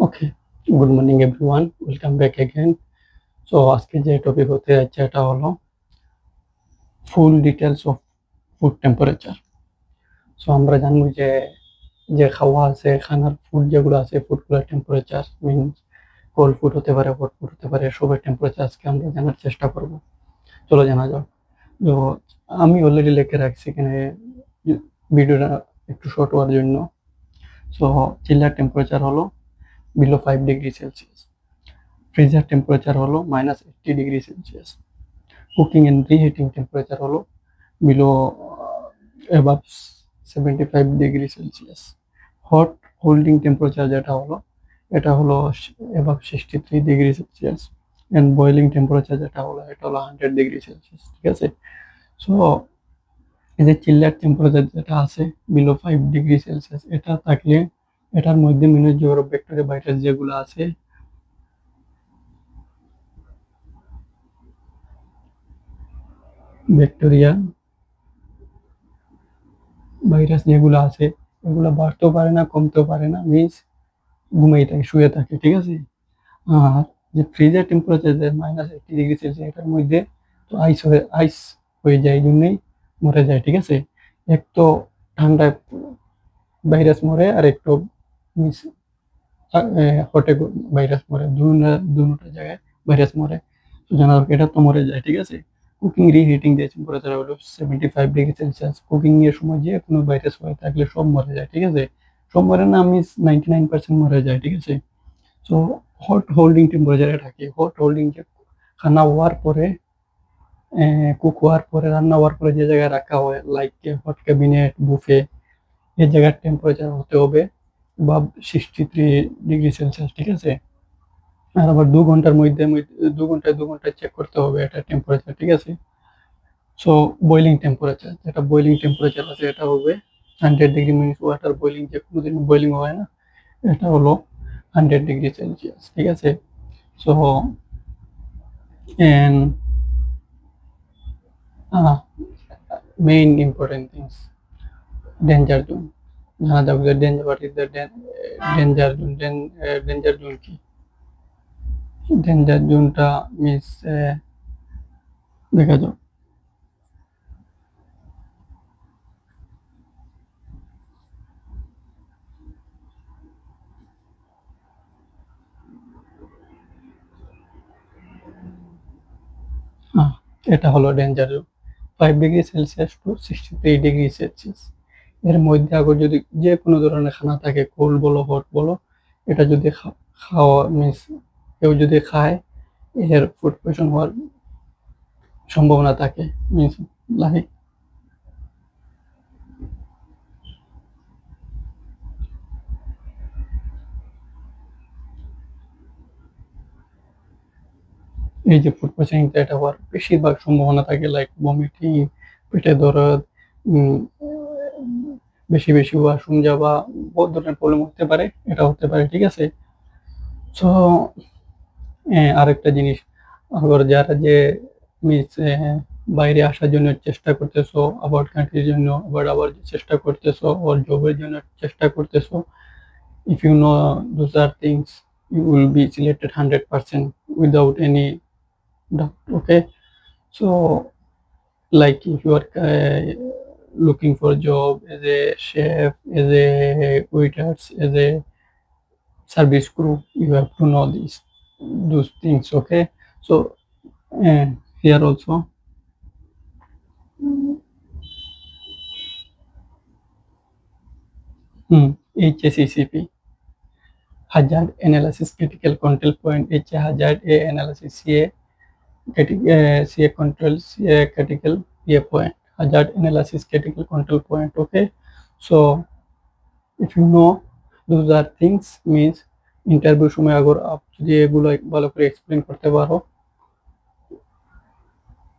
ওকে, good morning everyone, welcome back again. So আজকে যে topic হতে যাচ্ছে এটা হলো full details of food temperature. So আমরা জানবো যে যে খাওয়া আছে, খানার ফুড যেগুলো আছে, ফুডগুলোর টেম্পারেচার মিনস কোল্ড ফুড হতে পারে, হট ফুড হতে পারে, সবের টেম্পারেচার আজকে আমরা জানার চেষ্টা করব। চলো জানা যাক। তো আমি অলরেডি লিখে রাখছি এখানে ভিডিওটা একটু শর্ট হওয়ার জন্য। সো চিল্লার টেম্পারেচার হলো below 5 degree Celsius, freezer temperature হলো -80 degree Celsius, cooking and reheating temperature হলো below above 75 degree Celsius, hot holding temperature যেটা হলো এটা হলো above 63 degree Celsius, and boiling temperature যেটা হলো এটা হলো 100 ডিগ্রি সেলসিয়াস। ঠিক আছে। সো এই যে চিল্লার টেম্পারেচার যেটা আছে বিলো 5 ডিগ্রি সেলসিয়াস, এটা থাকলে এটার মধ্যে মিনোজোর ব্যাকটেরিয়া ভাইরাস যেগুলো আছে, ব্যাকটেরিয়া ভাইরাস যেগুলো আছে এগুলো বাড়তেও পারে না, কমতেও পারে না, মিন্স ঘুমিয়ে থাকে, শুয়ে থাকে। ঠিক আছে। আর যে ফ্রিজের টেম্পারেচার যে -80 ডিগ্রি সেলসিয়াস, এটার মধ্যে তো আইস হয়ে যায়, এই জন্যই মরে যায়। ঠিক আছে। এক তো ঠান্ডায় ভাইরাস মরে, আর একটু মিস হটে ভাইরাস মরে, দুটা জায়গায় ভাইরাস মরে। তো জানা দরকার, এটা তো মরে যায়। ঠিক আছে। কুকিং রিহিটিং যে টেম্পারেচার হলো 75 ডিগ্রি সেলসিয়াস, কুকিং এর সময় যে কোনো ভাইরাস হয়ে থাকলে সব মরে যায়। ঠিক আছে। সব মরে না, মিস 99% মরে যায়। ঠিক আছে। সো হট হোল্ডিং টেম্পারেচার এটা কি? হট হোল্ডিং যে খানা হওয়ার পরে, কুক হওয়ার পরে, রান্না হওয়ার পরে যে জায়গায় রাখা হয়, লাইক হট ক্যাবিনেট, বুফে, এই জায়গার টেম্পারেচার হতে হবে বা 63 ডিগ্রি সেলসিয়াস। ঠিক আছে। আর আবার 2 ঘন্টার মধ্যে 2 ঘন্টায় চেক করতে হবে এটা টেম্পারেচার। ঠিক আছে। সো বয়লিং টেম্পারেচার, যেটা বয়লিং টেম্পারেচার আছে এটা হবে 100 ডিগ্রি, মিনিট ওয়াটার বয়লিং যে কোনোদিন বয়লিং হয় না, এটা হলো 100 ডিগ্রি সেলসিয়াস। ঠিক আছে। So and main important things, danger zone জানা যাক যে danger, what is the danger zone. Danger zone কি? ডেঞ্জার জোনটা মিস দেখা যাক। হ্যাঁ, এটা হলো danger zone, 5 degree Celsius to 63 degree Celsius. এর মধ্যে আবার যদি যে কোনো ধরনের খানা থাকে, কোল্ড বলো হট বলো, এটা যদি খাওয়া মিন্স কেউ যদি খায়, এর ফুড পয়জন হওয়ার সম্ভাবনা থাকে। মিন্স লাইক এই যে ফুড পয়জনিং, এটা হওয়ার বেশিরভাগ সম্ভাবনা থাকে, লাইক ভমিটিং, পেটে দরদ, উম, বেশি বেশি ওয়াশরুম যাওয়া, বহুত ধরনের প্রবলেম হতে পারে, এটা হতে পারে। ঠিক আছে। সো আরেকটা জিনিস, আবার যারা যে মিস বাইরে আসার জন্য চেষ্টা করতেছো, আবার কান্ট্রির জন্য আবার চেষ্টা করতেছো, ওর জবের জন্য চেষ্টা করতেছো, if you know those are things, you will be selected 100% without any doubt. Okay. So like if you are looking for a job as a chef, as a waiters, as a service crew, you have to know those things. Okay. So here also, HACCP, Hazard Analysis Critical Control Point, H Hazard, A Analysis, CA Control, CA Critical, A Point, Hazard Analysis Critical Control Point. Okay. So if you know those are things, means interview সময় আগর যদি এগুলো ভালো করে explain করতে পারো,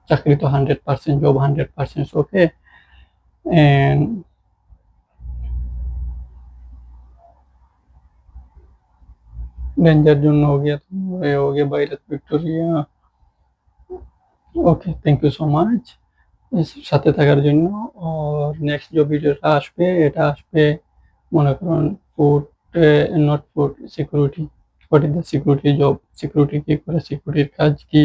চাকরি তো 100%, job 100%। Okay. And danger zone हो गया virus Victoria. Okay, thank you so much সাথে থাকার জন্য। আর নেক্সট যে ভিডিওটা আসবে, এটা আসবে মনে করুন food not for security. What is the security job? Security কি করে? সিকিউরিটির কাজ কি?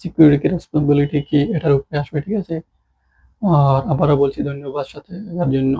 সিকিউরিটি রেসপন্সিবিলিটি কি? এটার উপরে আসবে, ঠিক আছে? আর আবারও বলছি ধন্যবাদ সাথে থাকার জন্য।